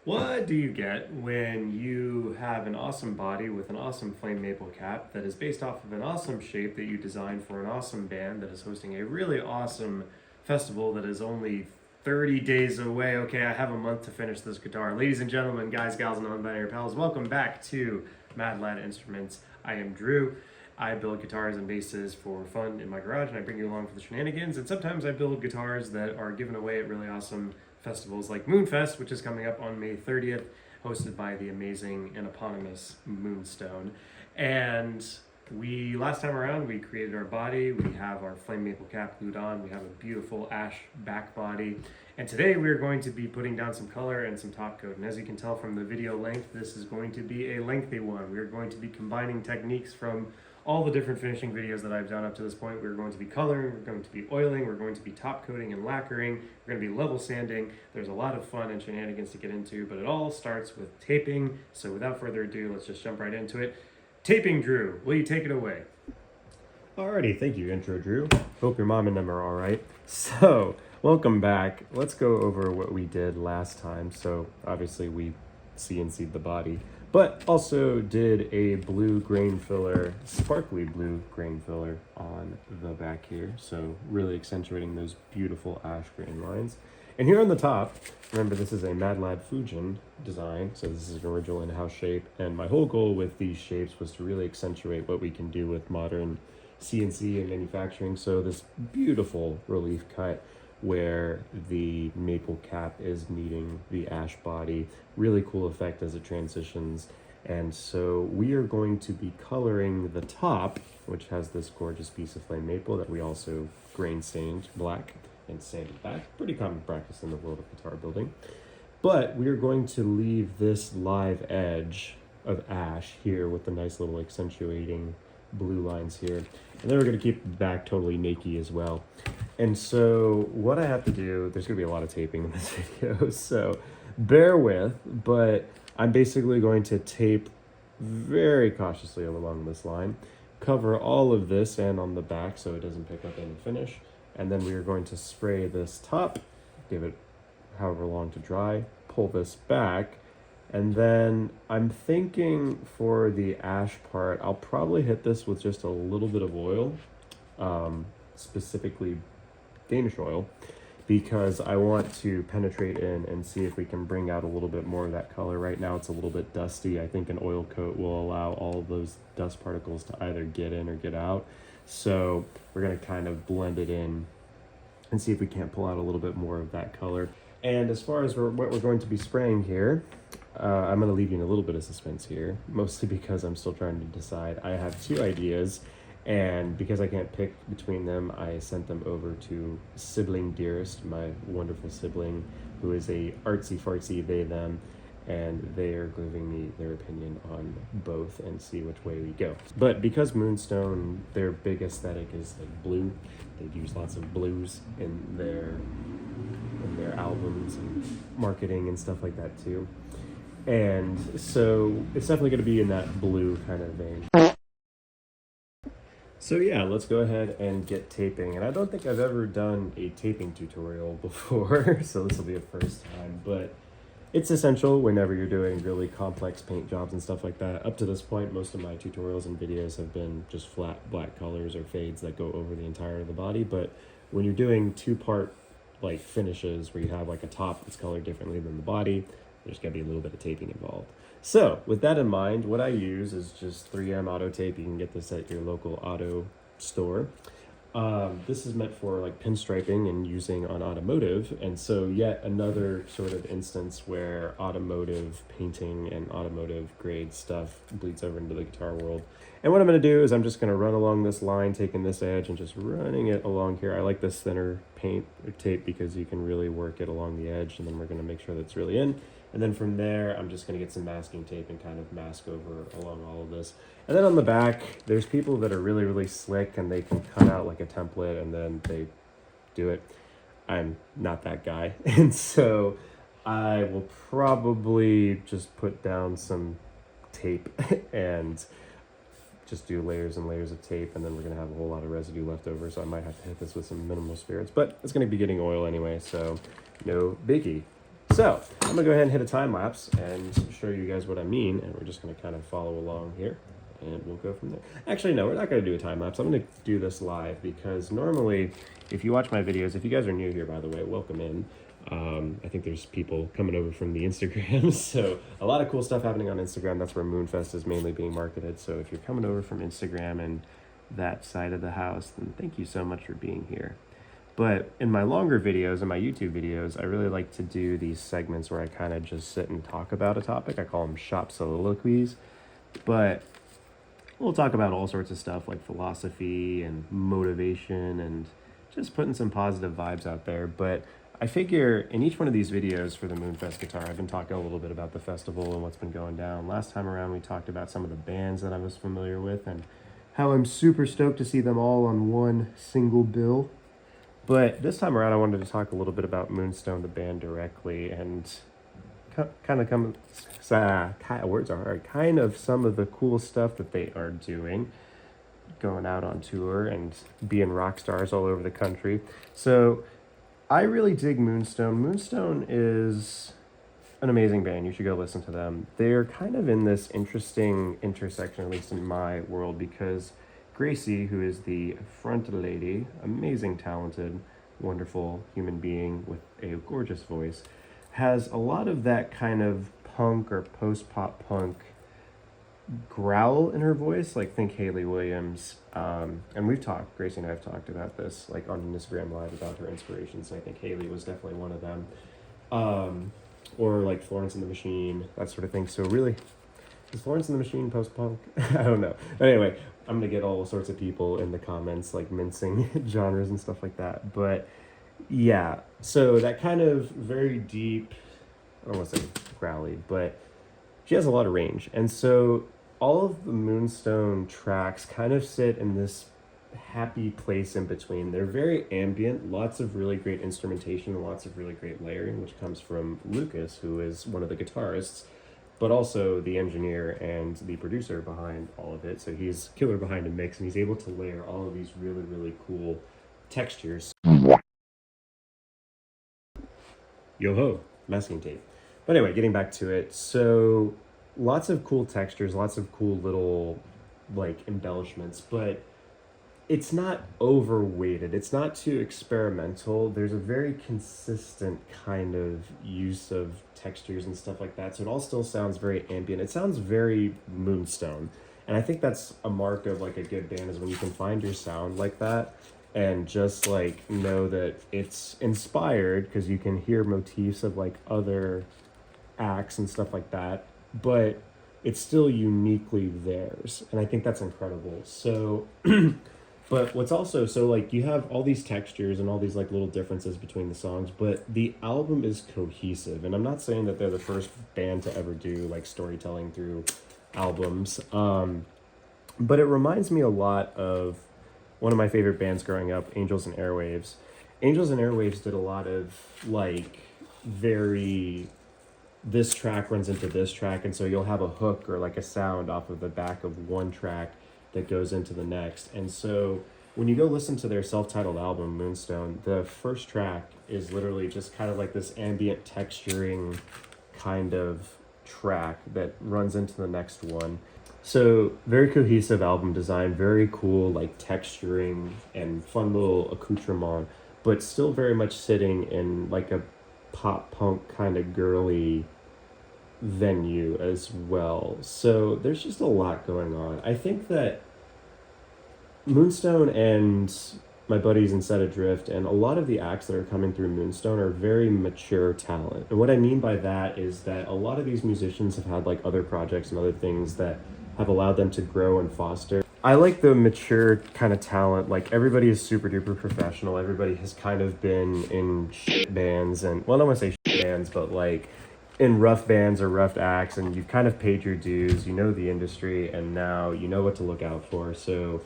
What do you get when you have an awesome body with an awesome flame maple cap that is based off of an awesome shape that you designed for an awesome band that is hosting a really awesome festival that is only 30 days away? Okay, I have a month to finish this guitar. Ladies and gentlemen, guys, gals, and non-binary pals, welcome back to Mad Lad Instruments. I am Drew. I build guitars and basses for fun in my garage, and I bring you along for the shenanigans. And sometimes I build guitars that are given away at really awesome festivals like MoonFest, which is coming up on May 30th, hosted by the amazing and eponymous Moonstone. And last time around, we created our body. We have our flame maple cap glued on. We have a beautiful ash back body. And today we're going to be putting down some color and some top coat. And as you can tell from the video length, this is going to be a lengthy one. We're going to be combining techniques from all the different finishing videos that I've done up to this point. We're going to be coloring, we're going to be oiling, we're going to be top coating and lacquering, we're going to be level sanding. There's a lot of fun and shenanigans to get into, but it all starts with taping. So without further ado, let's just jump right into it. Taping, Drew, will you take it away? Alrighty, thank you, intro Drew. Hope your mom and them are alright. So, welcome back. Let's go over what we did last time. So, obviously we CNC'd the body, but also did a blue grain filler, sparkly blue grain filler on the back here. So, really accentuating those beautiful ash grain lines. And here on the top, remember this is a Mad Lad Fujin design, so this is an original in-house shape, and my whole goal with these shapes was to really accentuate what we can do with modern CNC and manufacturing. So this beautiful relief cut where the maple cap is meeting the ash body, really cool effect as it transitions. And so we are going to be coloring the top, which has this gorgeous piece of flame maple that we also grain stained black and sanded back. Pretty common practice in the world of guitar building. But we are going to leave this live edge of ash here with the nice little accentuating blue lines here. And then we're going to keep the back totally naked as well. And so what I have to do, there's going to be a lot of taping in this video, so bear with, but I'm basically going to tape very cautiously along this line, cover all of this and on the back so it doesn't pick up any finish. And then we are going to spray this top, give it however long to dry, pull this back, and then I'm thinking for the ash part, I'll probably hit this with just a little bit of oil, specifically Danish oil, because I want to penetrate in and see if we can bring out a little bit more of that color. Right now it's a little bit dusty. I think an oil coat will allow all of those dust particles to either get in or get out. So we're going to kind of blend it in and see if we can't pull out a little bit more of that color. And as far as what we're going to be spraying here, I'm going to leave you in a little bit of suspense here, mostly because I'm still trying to decide. I have two ideas, and because I can't pick between them, I sent them over to Sibling Dearest, my wonderful sibling, who is a artsy-fartsy they-them, and they are giving me their opinion on both and see which way we go. But because Moonstone, their big aesthetic is like blue, they use lots of blues in their albums and marketing and stuff like that too. And so it's definitely going to be in that blue kind of vein. So yeah, let's go ahead and get taping. And I don't think I've ever done a taping tutorial before, so this will be a first time, but it's essential whenever you're doing really complex paint jobs and stuff like that. Up to this point, most of my tutorials and videos have been just flat black colors or fades that go over the entire of the body. But when you're doing two-part like finishes where you have like a top that's colored differently than the body, there's gonna be a little bit of taping involved. So with that in mind, what I use is just 3M auto tape. You can get this at your local auto store. This is meant for like pinstriping and using on automotive, and so yet another sort of instance where automotive painting and automotive grade stuff bleeds over into the guitar world. And what I'm going to do is I'm just going to run along this line, taking this edge and just running it along here. I like this thinner paint or tape because you can really work it along the edge, and then we're going to make sure that's really in. And then from there, I'm just going to get some masking tape and kind of mask over along all of this. And then on the back, there's people that are really, really slick and they can cut out like a template and then they do it. I'm not that guy. And so I will probably just put down some tape and just do layers and layers of tape, and then we're going to have a whole lot of residue left over, so I might have to hit this with some minimal spirits, but it's going to be getting oil anyway, so no biggie. So I'm gonna go ahead and hit a time lapse and show you guys what I mean, and we're just gonna kind of follow along here, and we'll go from there. Actually, no, we're not gonna do a time lapse. I'm gonna do this live because normally, if you watch my videos, if you guys are new here, by the way, welcome in. I think there's people coming over from the Instagram, so a lot of cool stuff happening on Instagram. That's where MoonFest is mainly being marketed. So if you're coming over from Instagram and that side of the house, then thank you so much for being here. But in my longer videos, in my YouTube videos, I really like to do these segments where I kind of just sit and talk about a topic. I call them shop soliloquies. But we'll talk about all sorts of stuff like philosophy and motivation and just putting some positive vibes out there. But I figure in each one of these videos for the MoonFest guitar, I've been talking a little bit about the festival and what's been going down. Last time around, we talked about some of the bands that I was familiar with and how I'm super stoked to see them all on one single bill. But this time around, I wanted to talk a little bit about Moonstone, the band, directly, and words are hard, kind of some of the cool stuff that they are doing, going out on tour and being rock stars all over the country. So I really dig Moonstone. Moonstone is an amazing band. You should go listen to them. They're kind of in this interesting intersection, at least in my world, because Gracie, who is the front lady, amazing, talented, wonderful human being with a gorgeous voice, has a lot of that kind of punk or post-pop punk growl in her voice, like think Hayley Williams. And Gracie and I have talked about this, like on Instagram Live, about her inspirations. I think Hayley was definitely one of them. Or like Florence and the Machine, that sort of thing. So really, is Florence and the Machine post-punk? I don't know. But anyway, I'm gonna get all sorts of people in the comments like mincing genres and stuff like that. But yeah, so that kind of very deep, I don't want to say growly, but she has a lot of range. And so all of the Moonstone tracks kind of sit in this happy place in between. They're very ambient, lots of really great instrumentation, and lots of really great layering, which comes from Lucas, who is one of the guitarists, but also the engineer and the producer behind all of it. So he's killer behind a mix, and he's able to layer all of these really, really cool textures. Yo-ho, masking tape. But anyway, getting back to it. So lots of cool textures, lots of cool little like embellishments, but it's not overweighted. It's not too experimental. There's a very consistent kind of use of textures and stuff like that. So it all still sounds very ambient. It sounds very Moonstone. And I think that's a mark of like a good band, is when you can find your sound like that and just like know that it's inspired, because you can hear motifs of like other acts and stuff like that, but it's still uniquely theirs. And I think that's incredible. So but what's also, so like you have all these textures and all these like little differences between the songs, but the album is cohesive. And I'm not saying that they're the first band to ever do like storytelling through albums, but it reminds me a lot of one of my favorite bands growing up, Angels and Airwaves. Angels and Airwaves did a lot of like very, this track runs into this track, and so you'll have a hook or like a sound off of the back of one track that goes into the next. And so when you go listen to their self-titled album, Moonstone, the first track is literally just kind of like this ambient texturing kind of track that runs into the next one. So very cohesive album design, very cool like texturing and fun little accoutrement, but still very much sitting in like a pop punk kind of girly venue as well. So there's just a lot going on. I think that Moonstone and my buddies in Set Adrift and a lot of the acts that are coming through Moonstone are very mature talent. And what I mean by that is that a lot of these musicians have had like other projects and other things that have allowed them to grow and foster. I like the mature kind of talent. Like everybody is super duper professional. Everybody has kind of been in shit bands, and well, I don't want to say shit bands, but like in rough bands or rough acts, and you've kind of paid your dues, you know the industry, and now you know what to look out for. So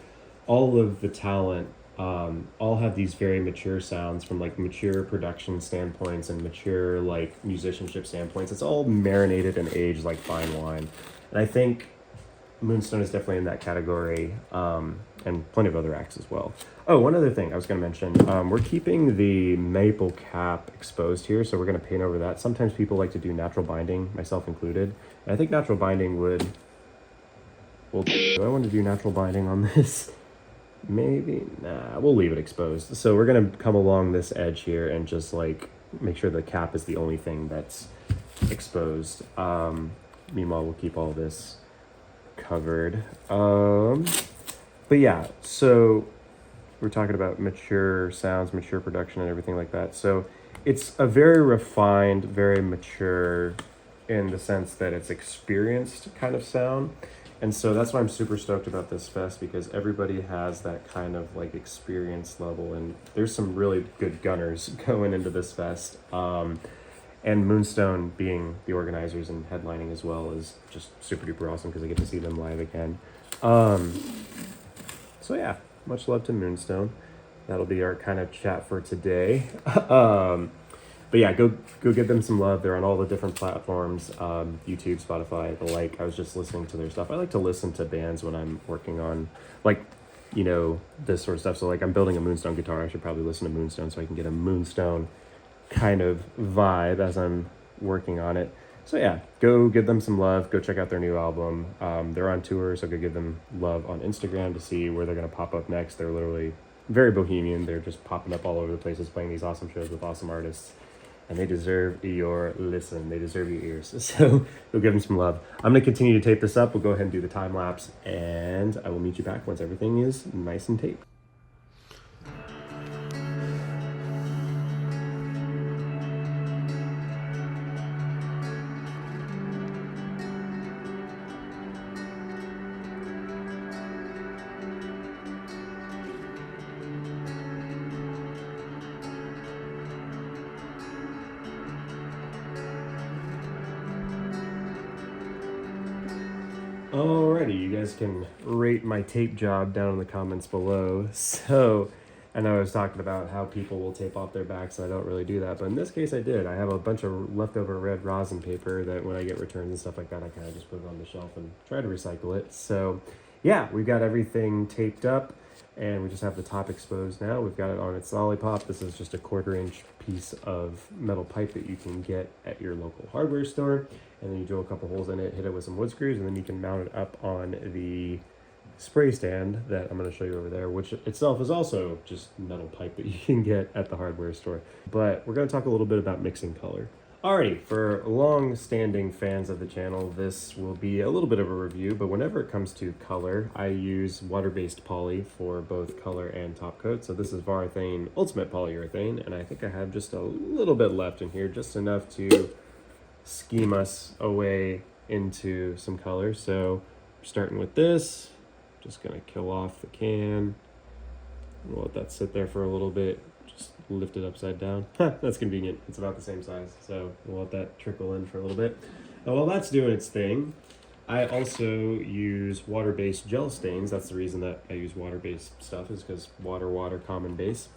all of the talent all have these very mature sounds from like mature production standpoints and mature like musicianship standpoints. It's all marinated and aged like fine wine. And I think Moonstone is definitely in that category. and plenty of other acts as well. Oh, one other thing I was going to mention, we're keeping the maple cap exposed here, so we're going to paint over that. Sometimes people like to do natural binding, myself included. And I think natural binding would... Well, do I want to do natural binding on this? Maybe, nah, we'll leave it exposed. So we're going to come along this edge here and just like make sure the cap is the only thing that's exposed. Meanwhile, we'll keep all this covered. But yeah, so we're talking about mature sounds, mature production, and everything like that. So it's a very refined, very mature in the sense that it's experienced kind of sound. And so that's why I'm super stoked about this fest, because everybody has that kind of like experience level, and there's some really good gunners going into this fest. And Moonstone being the organizers and headlining as well is just super duper awesome because I get to see them live again. So yeah, much love to Moonstone. That'll be our kind of chat for today. But yeah, go give them some love. They're on all the different platforms, YouTube, Spotify, the like. I was just listening to their stuff. I like to listen to bands when I'm working on, like, you know, this sort of stuff. So like I'm building a Moonstone guitar. I should probably listen to Moonstone so I can get a Moonstone kind of vibe as I'm working on it. So yeah, go give them some love. Go check out their new album. They're on tour, so go give them love on Instagram to see where they're going to pop up next. They're literally very bohemian. They're just popping up all over the places, playing these awesome shows with awesome artists. And they deserve your listen. They deserve your ears. So go give them some love. I'm going to continue to tape this up. We'll go ahead and do the time lapse. And I will meet you back once everything is nice and taped. Alrighty, you guys can rate my tape job down in the comments below. So, I know I was talking about how people will tape off their backs, and I don't really do that, but in this case I did. I have a bunch of leftover red rosin paper that when I get returns and stuff like that, I kind of just put it on the shelf and try to recycle it. So, yeah, we've got everything taped up, and we just have the top exposed now. We've got it on its lollipop. This is just a 1/4-inch piece of metal pipe that you can get at your local hardware store. And then you drill a couple holes in it, hit it with some wood screws, and then you can mount it up on the spray stand that I'm going to show you over there, which itself is also just metal pipe that you can get at the hardware store. But we're going to talk a little bit about mixing color. Alrighty, for long-standing fans of the channel, this will be a little bit of a review, but whenever it comes to color, I use water-based poly for both color and top coat. So this is Varathane Ultimate Polyurethane, and I think I have just a little bit left in here, just enough to scheme us away into some color. So starting with this, just gonna kill off the can. We'll let that sit there for a little bit. Just lift it upside down. That's convenient. It's about the same size. So we'll let that trickle in for a little bit. Now while that's doing its thing, I also use water-based gel stains. That's the reason that I use water-based stuff, is because water, common base.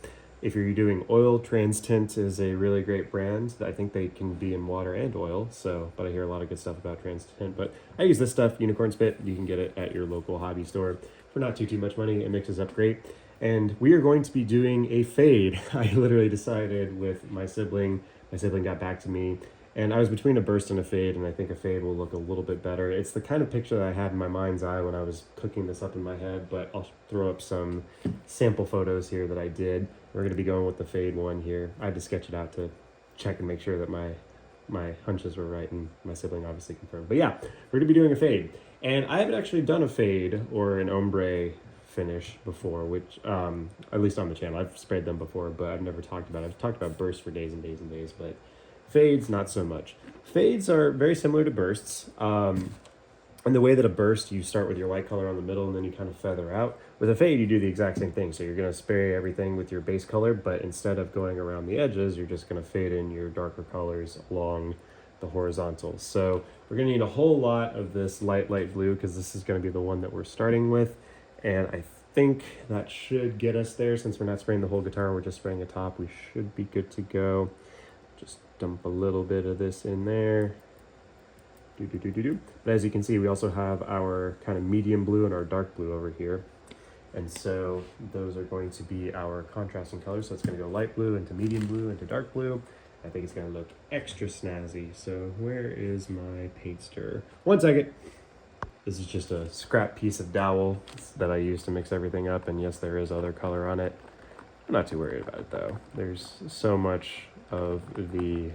If you're doing oil, Trans Tint is a really great brand. I think they can be in water and oil, but I hear a lot of good stuff about Trans Tint. But I use this stuff, Unicorn Spit. You can get it at your local hobby store for not too much money. It mixes up great. And we are going to be doing a fade. I literally decided with my sibling got back to me, and I was between a burst and a fade, and I think a fade will look a little bit better. It's the kind of picture that I had in my mind's eye when I was cooking this up in my head, but I'll throw up some sample photos here that I did. We're going to be going with the fade one here. I had to sketch it out to check and make sure that my hunches were right, and my sibling obviously confirmed. But yeah, we're going to be doing a fade. And I haven't actually done a fade or an ombre finish before, which, at least on the channel. I've sprayed them before, but I've never talked about it. I've talked about bursts for days and days and days, but fades, not so much. Fades are very similar to bursts. And the way that a burst, you start with your light color on the middle and then you kind of feather out. With a fade, you do the exact same thing. So you're going to spray everything with your base color, but instead of going around the edges, you're just going to fade in your darker colors along the horizontal. So we're going to need a whole lot of this light blue, because this is going to be the one that we're starting with. And I think that should get us there. Since we're not spraying the whole guitar, we're just spraying the top. We should be good to go. Just dump a little bit of this in there. But as you can see, we also have our kind of medium blue and our dark blue over here. And so those are going to be our contrasting colors. So it's going to go light blue into medium blue into dark blue. I think it's going to look extra snazzy. So where is my paint stirrer? One second. This is just a scrap piece of dowel that I use to mix everything up. And yes, there is other color on it. I'm not too worried about it though. There's so much of the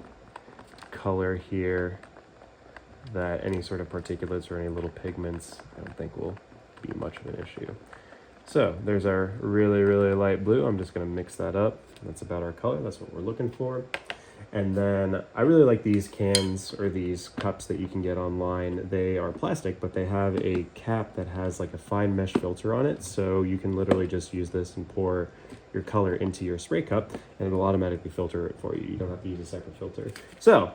color here that any sort of particulates or any little pigments I don't think will be much of an issue. So there's our really, really light blue. I'm just gonna mix that up. That's about our color, that's what we're looking for. And then I really like these cans or these cups that you can get online. They are plastic, but they have a cap that has like a fine mesh filter on it. So you can literally just use this and pour your color into your spray cup and it'll automatically filter it for you. You don't have to use a separate filter. So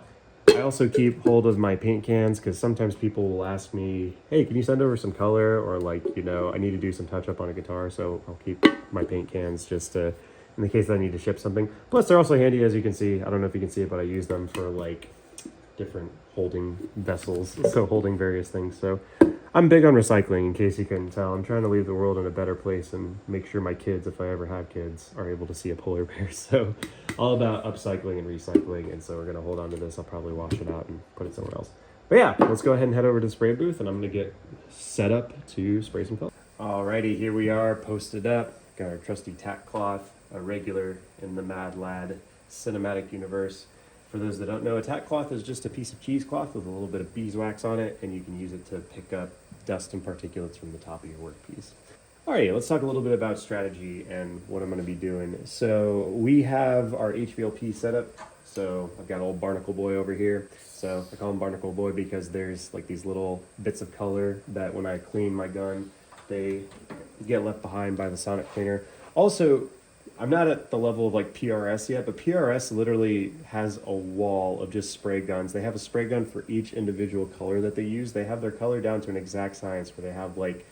I also keep hold of my paint cans because sometimes people will ask me, hey, can you send over some color? Or like, you know, I need to do some touch up on a guitar. So I'll keep my paint cans just to, in the case that I need to ship something. Plus they're also handy, as you can see. I don't know if you can see it, but I use them for like different holding vessels. So holding various things. So I'm big on recycling, in case you couldn't tell. I'm trying to leave the world in a better place and make sure my kids, if I ever have kids, are able to see a polar bear. So all about upcycling and recycling. And so we're going to hold on to this. I'll probably wash it out and put it somewhere else. But yeah, let's go ahead and head over to the spray booth and I'm going to get set up to spray some color. Alrighty, here we are posted up. Got our trusty tack cloth, a regular in the Mad Lad cinematic universe. For those that don't know, a tack cloth is just a piece of cheesecloth with a little bit of beeswax on it, and you can use it to pick up dust and particulates from the top of your workpiece. Alright, let's talk a little bit about strategy and what I'm going to be doing. So we have our HVLP set up. So I've got old Barnacle Boy over here. So I call him Barnacle Boy because there's like these little bits of color that when I clean my gun, they get left behind by the sonic cleaner. Also, I'm not at the level of like PRS yet, but PRS literally has a wall of just spray guns. They have a spray gun for each individual color that they use. They have their color down to an exact science where they have like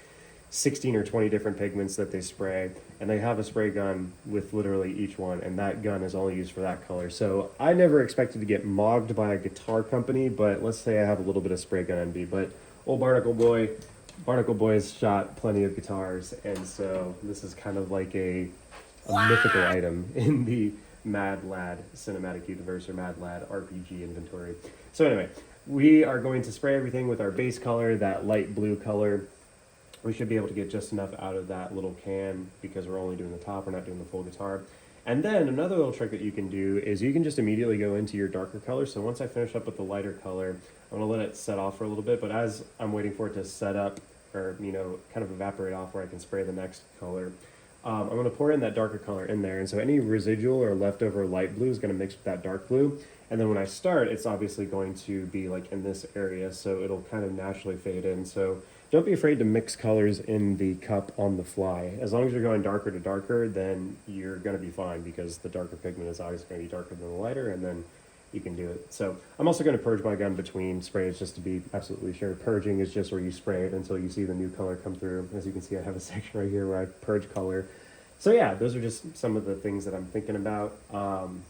16 or 20 different pigments that they spray, and they have a spray gun with literally each one, and that gun is only used for that color. So I never expected to get mogged by a guitar company, but let's say I have a little bit of spray gun envy. But old Barnacle Boy's shot plenty of guitars, and so this is kind of like a mythical item in the Mad Lad cinematic universe or Mad Lad RPG inventory. So anyway, we are going to spray everything with our base color, that light blue color. We should be able to get just enough out of that little can because we're only doing the top, we're not doing the full guitar. And then another little trick that you can do is you can just immediately go into your darker color. So once I finish up with the lighter color, I'm going to let it set off for a little bit, but as I'm waiting for it to set up or, you know, kind of evaporate off where I can spray the next color, I'm going to pour in that darker color in there. And so any residual or leftover light blue is going to mix with that dark blue. And then when I start, it's obviously going to be like in this area. So it'll kind of naturally fade in. So don't be afraid to mix colors in the cup on the fly. As long as you're going darker to darker, then you're going to be fine because the darker pigment is obviously going to be darker than the lighter, and then you can do it. So I'm also going to purge my gun between sprays just to be absolutely sure. Purging is just where you spray it until you see the new color come through. As you can see, I have a section right here where I purge color. So yeah, those are just some of the things that I'm thinking about. Going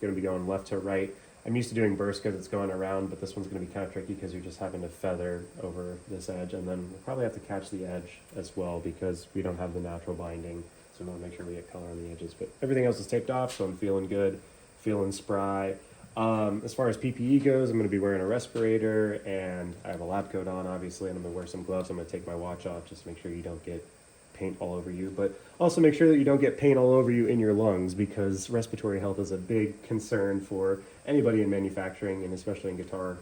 to be going left to right. I'm used to doing burst because it's going around, but this one's going to be kind of tricky because you're just having to feather over this edge, and then we'll probably have to catch the edge as well because we don't have the natural binding, so we want to make sure we get color on the edges. But everything else is taped off, so I'm feeling good, feeling spry. As far as PPE goes, I'm going to be wearing a respirator, and I have a lab coat on, obviously, and I'm going to wear some gloves. I'm going to take my watch off just to make sure you don't get paint all over you, but also make sure that you don't get paint all over you in your lungs because respiratory health is a big concern for anybody in manufacturing and especially in guitar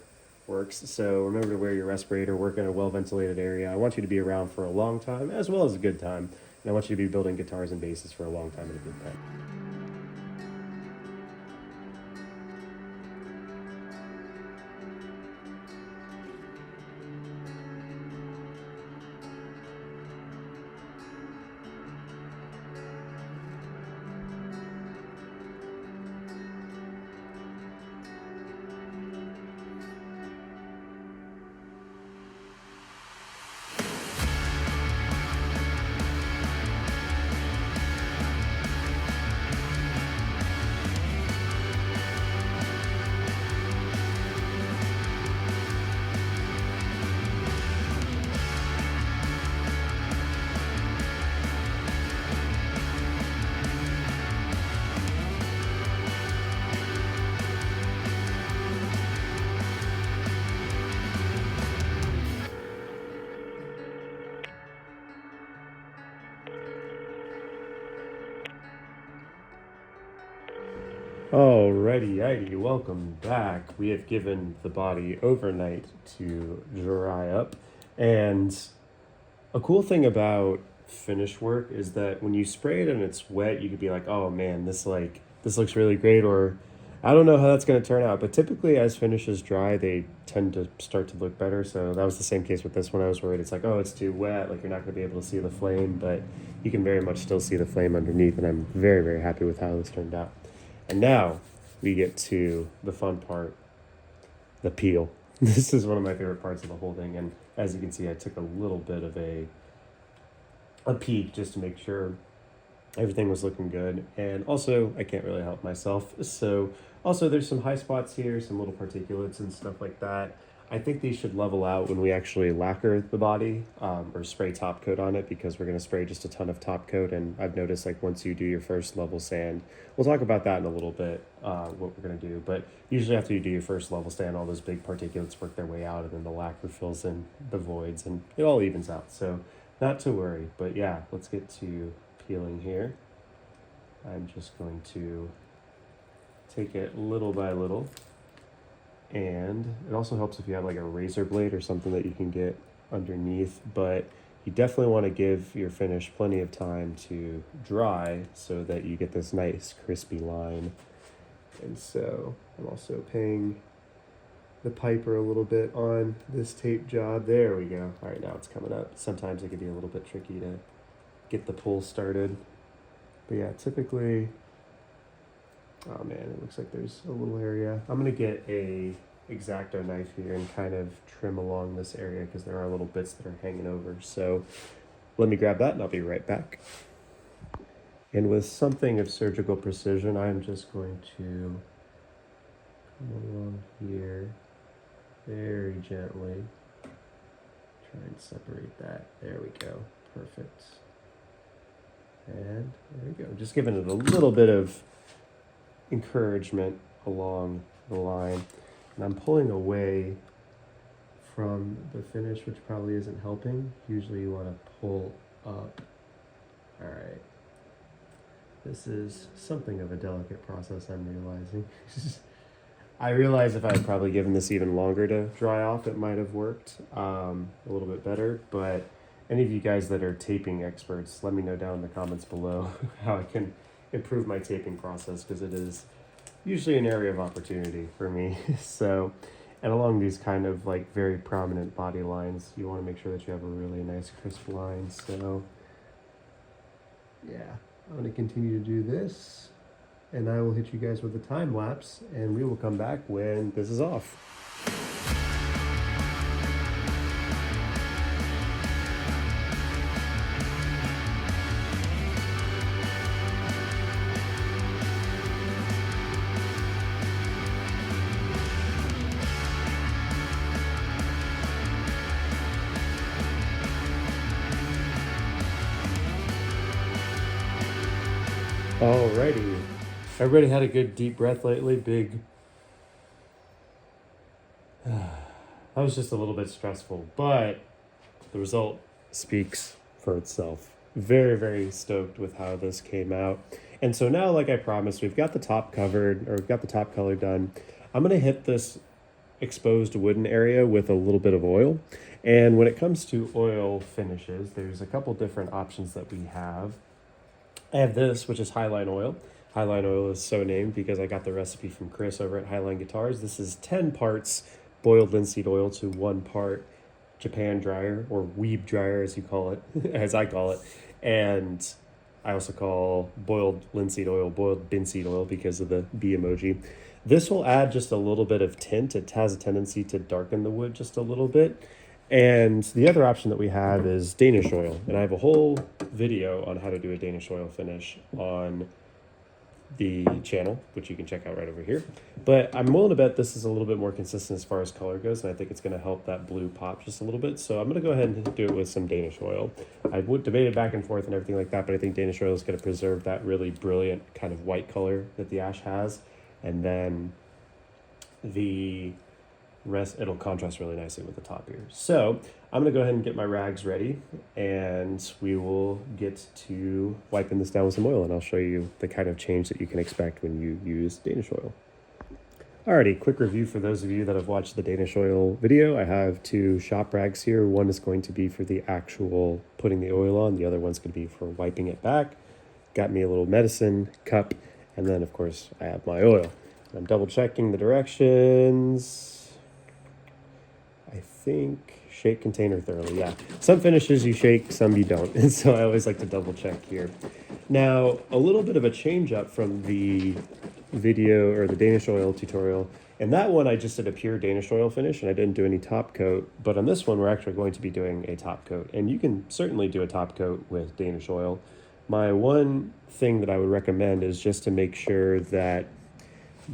works. So remember to wear your respirator, work in a well-ventilated area. I want you to be around for a long time as well as a good time, and I want you to be building guitars and basses for a long time and a good time. Alrighty, welcome back. We have given the body overnight to dry up, and a cool thing about finish work is that when you spray it and it's wet, you could be like, "Oh man, this looks really great," or "I don't know how that's going to turn out." But typically, as finishes dry, they tend to start to look better. So that was the same case with this one. I was worried it's like, "Oh, it's too wet. Like you're not going to be able to see the flame," but you can very much still see the flame underneath, and I'm very, very happy with how this turned out. And now we get to the fun part, the peel. This is one of my favorite parts of the whole thing. And as you can see, I took a little bit of a peek just to make sure everything was looking good. And also, I can't really help myself. So also there's some high spots here, some little particulates and stuff like that. I think these should level out when we actually lacquer the body or spray top coat on it, because we're going to spray just a ton of top coat. And I've noticed, like, once you do your first level sand, we'll talk about that in a little bit, what we're going to do. But usually after you do your first level sand, all those big particulates work their way out, and then the lacquer fills in the voids and it all evens out. So not to worry. But yeah, let's get to peeling here. I'm just going to take it little by little. And it also helps if you have like a razor blade or something that you can get underneath, but you definitely want to give your finish plenty of time to dry so that you get this nice crispy line. And so I'm also paying the piper a little bit on this tape job. There we go. All right, now it's coming up. Sometimes it can be a little bit tricky to get the pull started. But yeah, typically, oh man, it looks like there's a little area. I'm gonna get a X-Acto knife here and kind of trim along this area because there are little bits that are hanging over. So let me grab that and I'll be right back. And with something of surgical precision, I'm just going to come along here very gently. Try and separate that. There we go. Perfect. And there we go. Just giving it a little bit of encouragement along the line. And I'm pulling away from the finish, which probably isn't helping. Usually you want to pull up. All right. This is something of a delicate process, I'm realizing. I realize if I had probably given this even longer to dry off, it might have worked a little bit better. But any of you guys that are taping experts, let me know down in the comments below how I can improve my taping process, because it is usually an area of opportunity for me. So, and along these kind of like very prominent body lines, you want to make sure that you have a really nice crisp line. So yeah, I'm going to continue to do this, and I will hit you guys with a time lapse, and we will come back when this is off. Alrighty. Everybody had a good deep breath lately? Big. That was just a little bit stressful, but the result speaks for itself. Very, very stoked with how this came out. And so now, like I promised, we've got the top covered, or we've got the top color done. I'm going to hit this exposed wooden area with a little bit of oil. And when it comes to oil finishes, there's a couple different options that we have. I have this, which is Highline oil. Highline oil is so named because I got the recipe from Chris over at Highline Guitars. This is 10 parts boiled linseed oil to 1 part Japan dryer, or weeb dryer as you call it, as I call it. And I also call boiled linseed oil boiled linseed oil because of the bee emoji. This will add just a little bit of tint. It has a tendency to darken the wood just a little bit. And the other option that we have is Danish oil. And I have a whole video on how to do a Danish oil finish on the channel, which you can check out right over here. But I'm willing to bet this is a little bit more consistent as far as color goes, and I think it's going to help that blue pop just a little bit. So I'm going to go ahead and do it with some Danish oil. I would debate it back and forth and everything like that, but I think Danish oil is going to preserve that really brilliant kind of white color that the ash has. And then the it'll contrast really nicely with the top here. So I'm gonna go ahead and get my rags ready, and we will get to wiping this down with some oil, and I'll show you the kind of change that you can expect when you use Danish oil. Alrighty, quick review for those of you that have watched the Danish oil video. I have two shop rags here. One is going to be for the actual putting the oil on. The other one's going to be for wiping it back. Got me a little medicine cup, and then of course I have my oil. I'm double checking the directions. I think shake container thoroughly, yeah. Some finishes you shake, some you don't. And so I always like to double check here. Now, a little bit of a change up from the video or the Danish oil tutorial. And that one I just did a pure Danish oil finish and I didn't do any top coat. But on this one, we're actually going to be doing a top coat. And you can certainly do a top coat with Danish oil. My one thing that I would recommend is just to make sure that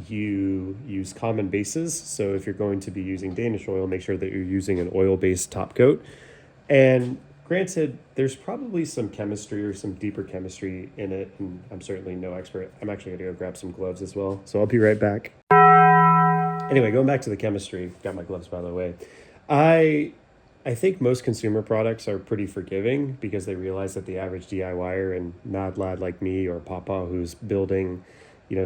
you use common bases. So if you're going to be using Danish oil, make sure that you're using an oil-based top coat. And granted, there's probably some chemistry or some deeper chemistry in it, and I'm certainly no expert. I'm actually going to go grab some gloves as well, so I'll be right back. Anyway, going back to the chemistry, got my gloves by the way. I think most consumer products are pretty forgiving because they realize that the average DIYer and mad lad like me or Papa who's building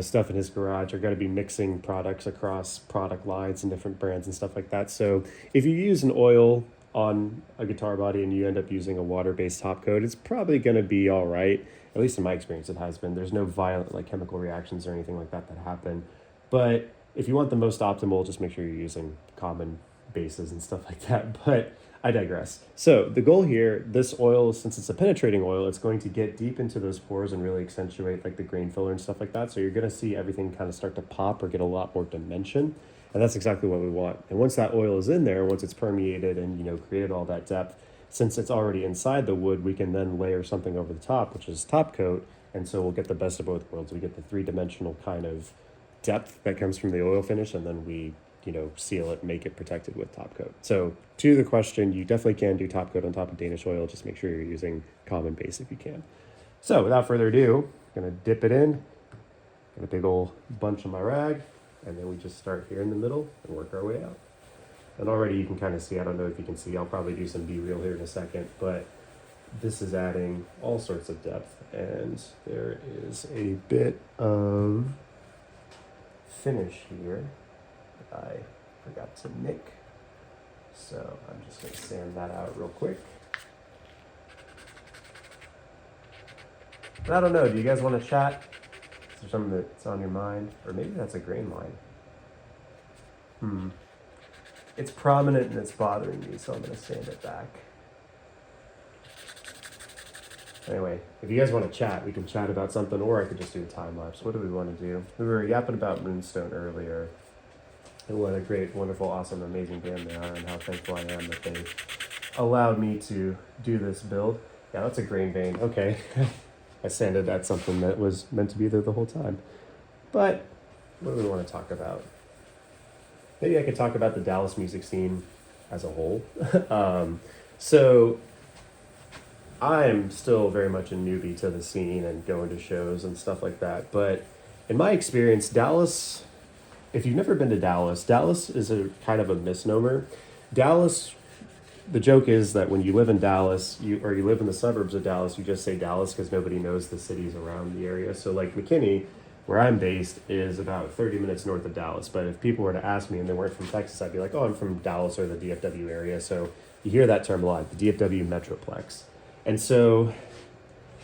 stuff in his garage are going to be mixing products across product lines and different brands and stuff like that. So if you use an oil on a guitar body and you end up using a water-based top coat, it's probably going to be all right. At least in my experience, it has been. There's no violent chemical reactions or anything like that happen. But if you want the most optimal, just make sure you're using common bases and stuff like that. But I digress. So the goal here, this oil, since it's a penetrating oil, it's going to get deep into those pores and really accentuate the grain filler and stuff like that. So you're going to see everything kind of start to pop or get a lot more dimension. And that's exactly what we want. And once that oil is in there, once it's permeated and created all that depth, since it's already inside the wood, we can then layer something over the top, which is top coat. And so we'll get the best of both worlds. We get the three-dimensional kind of depth that comes from the oil finish, and then we seal it, make it protected with top coat. So to the question, you definitely can do top coat on top of Danish oil. Just make sure you're using common base if you can. So without further ado, I'm gonna dip it in, get a big old bunch on my rag, and then we just start here in the middle and work our way out. And already you can kind of see, I don't know if you can see, I'll probably do some B-reel here in a second, but this is adding all sorts of depth, and there is a bit of finish here I forgot to nick. So I'm just going to sand that out real quick. But I don't know, do you guys want to chat? Is there something that's on your mind? Or maybe that's a grain line. It's prominent and it's bothering me, so I'm going to sand it back. Anyway, if you guys want to chat, we can chat about something, or I could just do a time lapse. What do we want to do? We were yapping about Moonstone earlier. And what a great, wonderful, awesome, amazing band they are, and how thankful I am that they allowed me to do this build. Yeah, that's a grain vein. Okay. I sanded at something that was meant to be there the whole time. But what do we want to talk about? Maybe I could talk about the Dallas music scene as a whole. So I'm still very much a newbie to the scene and going to shows and stuff like that. But in my experience, Dallas, if you've never been to Dallas, Dallas is a kind of a misnomer. Dallas, the joke is that when you live in Dallas, you live in the suburbs of Dallas, you just say Dallas because nobody knows the cities around the area. So like McKinney, where I'm based, is about 30 minutes north of Dallas. But if people were to ask me and they weren't from Texas, I'd be like, oh, I'm from Dallas or the DFW area. So you hear that term a lot, the DFW Metroplex. And so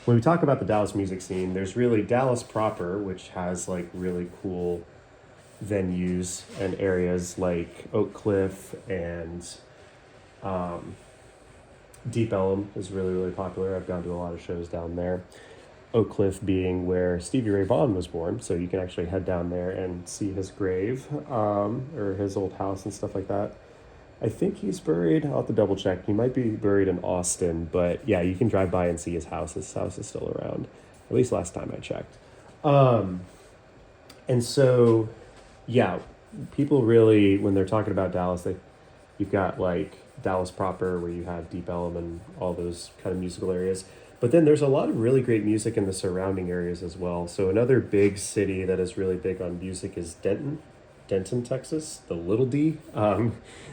when we talk about the Dallas music scene, there's really Dallas proper, which has really cool venues and areas like Oak Cliff and Deep Ellum is really, really popular. I've gone to a lot of shows down there. Oak Cliff being where Stevie Ray Vaughan was born, so you can actually head down there and see his grave or his old house and stuff like that. I think he's buried, I'll have to double check. He might be buried in Austin, but yeah, you can drive by and see his house. His house is still around, at least last time I checked. And so, yeah, people really, when they're talking about Dallas, you've got Dallas proper, where you have Deep Ellum and all those kind of musical areas. But then there's a lot of really great music in the surrounding areas as well. So another big city that is really big on music is Denton. Denton, Texas, the Little D.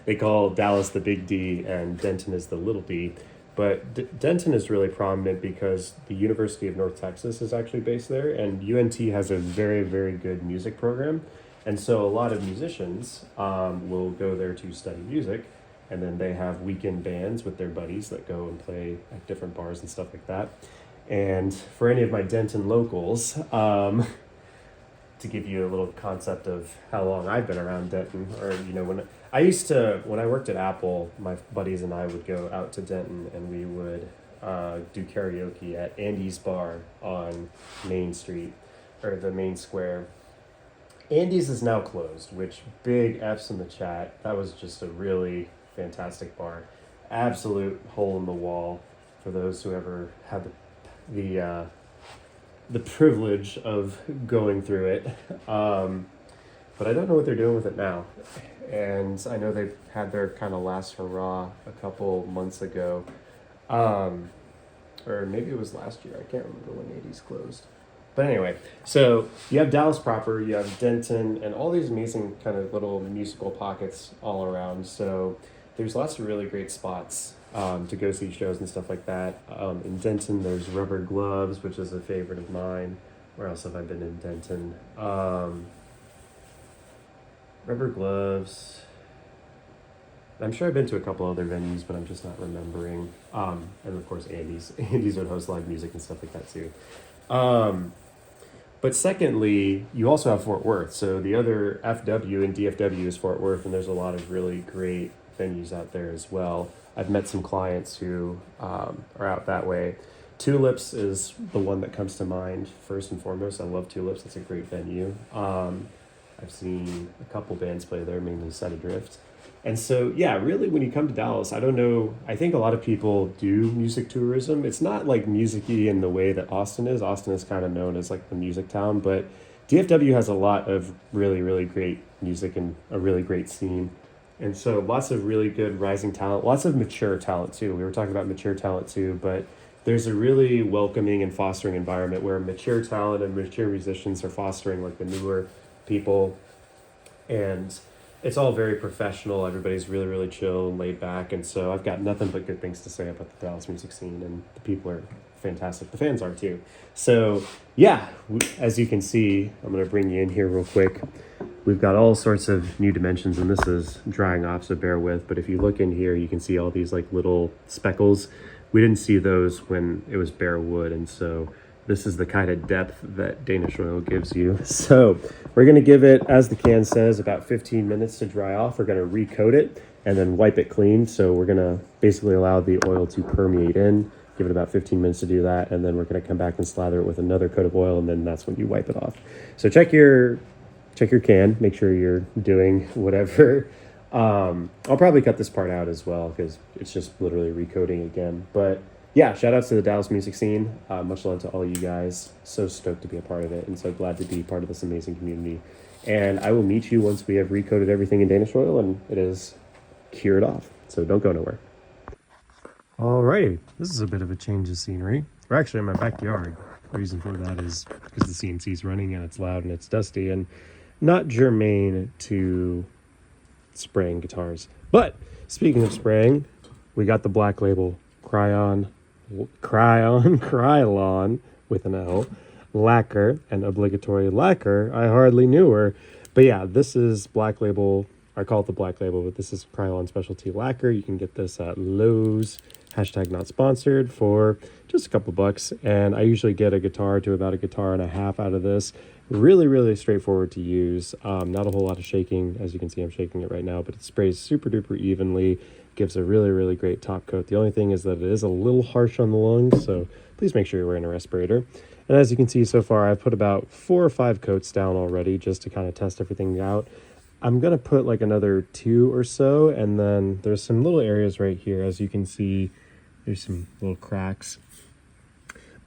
They call Dallas the Big D, and Denton is the Little D. But Denton is really prominent because the University of North Texas is actually based there, and UNT has a very, very good music program. And so a lot of musicians will go there to study music, and then they have weekend bands with their buddies that go and play at different bars and stuff like that. And for any of my Denton locals, to give you a little concept of how long I've been around Denton, or when I worked at Apple, my buddies and I would go out to Denton and we would do karaoke at Andy's Bar on Main Street, or the main square. Andy's is now closed, which big F's in the chat. That was just a really fantastic bar. Absolute hole in the wall for those who ever had the privilege of going through it. But I don't know what they're doing with it now. And I know they had their kind of last hurrah a couple months ago. Or maybe it was last year. I can't remember when 80s closed. But anyway, so you have Dallas proper, you have Denton, and all these amazing kind of little musical pockets all around. So there's lots of really great spots to go see shows and stuff like that. In Denton, there's Rubber Gloves, which is a favorite of mine. Where else have I been in Denton? Rubber Gloves. I'm sure I've been to a couple other venues, but I'm just not remembering. And of course, Andy's. Andy's would host live music and stuff like that too. But secondly, you also have Fort Worth. So the other FW and DFW is Fort Worth, and there's a lot of really great venues out there as well. I've met some clients who are out that way. Tulips is the one that comes to mind first and foremost. I love Tulips. It's a great venue. I've seen a couple bands play there, mainly Set Adrift. And so, yeah, really when you come to Dallas, I don't know, I think a lot of people do music tourism. It's not like music-y in the way that Austin is. Austin is kind of known as like the music town, but DFW has a lot of really, really great music and a really great scene. And so lots of really good rising talent, lots of mature talent too. We were talking about mature talent too, but there's a really welcoming and fostering environment where mature talent and mature musicians are fostering like the newer people. And it's all very professional. Everybody's really, really chill and laid back. And so I've got nothing but good things to say about the Dallas music scene, and the people are fantastic. The fans are too. So yeah, as you can see, I'm going to bring you in here real quick. We've got all sorts of new dimensions, and this is drying off, so bear with. But if you look in here, you can see all these like little speckles. We didn't see those when it was bare wood, and so this is the kind of depth that Danish oil gives you. So we're going to give it, as the can says, about 15 minutes to dry off. We're going to recoat it and then wipe it clean. So we're going to basically allow the oil to permeate in, give it about 15 minutes to do that, and then we're going to come back and slather it with another coat of oil, and then that's when you wipe it off. So check your can, make sure you're doing whatever. I'll probably cut this part out as well because it's just literally recoating again. But yeah, shout outs to the Dallas music scene. Much love to all you guys. So stoked to be a part of it, and so glad to be part of this amazing community. And I will meet you once we have recoated everything in Danish oil and it is cured off. So don't go nowhere. Alrighty, this is a bit of a change of scenery. We're actually in my backyard. The reason for that is because the CNC is running and it's loud and it's dusty and not germane to spraying guitars. But speaking of spraying, we got the Black Label Krylon with an L lacquer, an obligatory lacquer. I hardly knew her, but yeah, this is Black Label. I call it the Black Label, but this is Krylon specialty lacquer. You can get this at Lowe's, #not sponsored, for just a couple bucks. And I usually get a guitar to about a guitar and a half out of this. Really, really straightforward to use. Not a whole lot of shaking. As you can see, I'm shaking it right now, but it sprays super duper evenly. Gives a really, really great top coat. The only thing is that it is a little harsh on the lungs, so please make sure you're wearing a respirator. And as you can see so far, I've put about 4 or 5 coats down already just to kind of test everything out. I'm going to put like another 2 or so, and then there's some little areas right here. As you can see, there's some little cracks.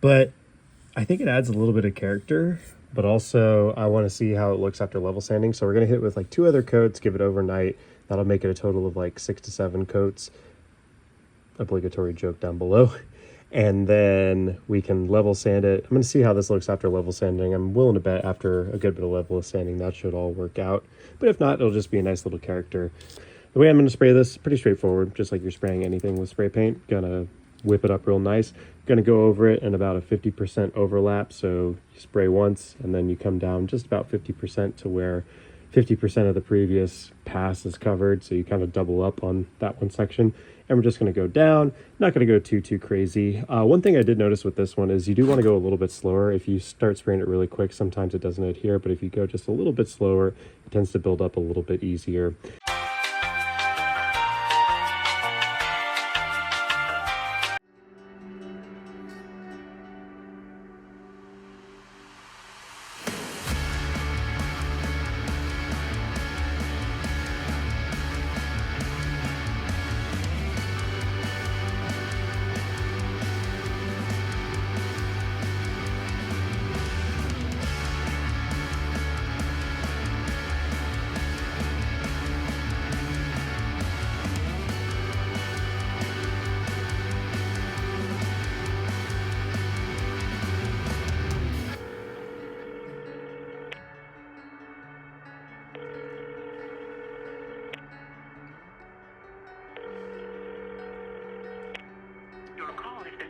But I think it adds a little bit of character, but also I want to see how it looks after level sanding. So we're going to hit it with like 2 other coats, give it overnight. That'll make it a total of like 6 to 7 coats. Obligatory joke down below. And then we can level sand it. I'm going to see how this looks after level sanding. I'm willing to bet after a good bit of level sanding that should all work out. But if not, it'll just be a nice little character. The way I'm going to spray this, pretty straightforward, just like you're spraying anything with spray paint. Gonna whip it up real nice. Gonna go over it in about a 50% overlap. So you spray once and then you come down just about 50% to where 50% of the previous pass is covered. So you kind of double up on that one section. And we're just going to go down, not going to go too crazy. One thing I did notice with this one is you do want to go a little bit slower. If you start spraying it really quick, sometimes it doesn't adhere, but if you go just a little bit slower, it tends to build up a little bit easier.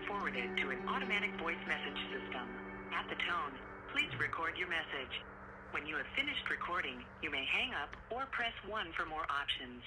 Forwarded to an automatic voice message system. At the tone, please record your message. When you have finished recording, you may hang up or press 1 for more options.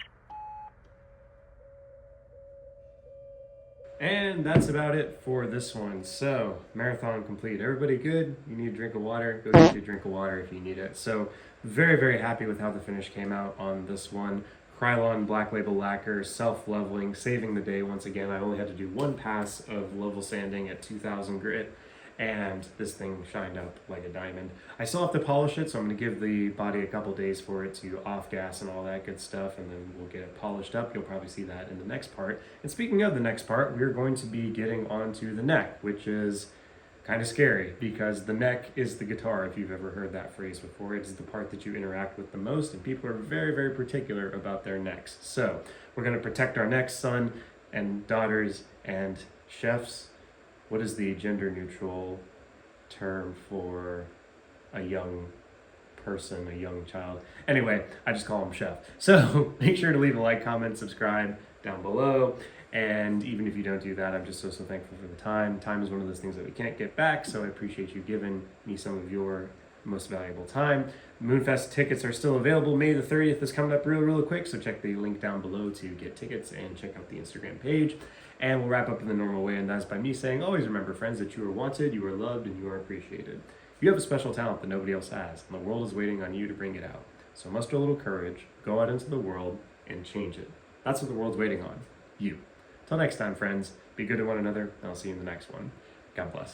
And that's about it for this one. So, marathon complete. Everybody good? You need a drink of water? Go get you a drink of water if you need it. So, very happy with how the finish came out on this one. Krylon Black Label Lacquer, self-leveling, saving the day once again. I only had to do one pass of level sanding at 2000 grit, and this thing shined up like a diamond. I still have to polish it, so I'm going to give the body a couple days for it to off-gas and all that good stuff, and then we'll get it polished up. You'll probably see that in the next part. And speaking of the next part, we're going to be getting onto the neck, which is kind of scary because the neck is the guitar, if you've ever heard that phrase before. It's the part that you interact with the most, and people are very particular about their necks. So we're going to protect our necks, son and daughters and chefs. What is the gender neutral term for a young person, a young child? Anyway, I just call him chef. So make sure to leave a like, comment, subscribe down below. And even if you don't do that, I'm just so thankful for the time. Time is one of those things that we can't get back, so I appreciate you giving me some of your most valuable time. MoonFest tickets are still available. May the 30th is coming up real quick, so check the link down below to get tickets and check out the Instagram page. And we'll wrap up in the normal way, and that's by me saying, always remember, friends, that you are wanted, you are loved, and you are appreciated. You have a special talent that nobody else has, and the world is waiting on you to bring it out. So muster a little courage, go out into the world, and change it. That's what the world's waiting on. You. Till next time, friends, be good to one another, and I'll see you in the next one. God bless.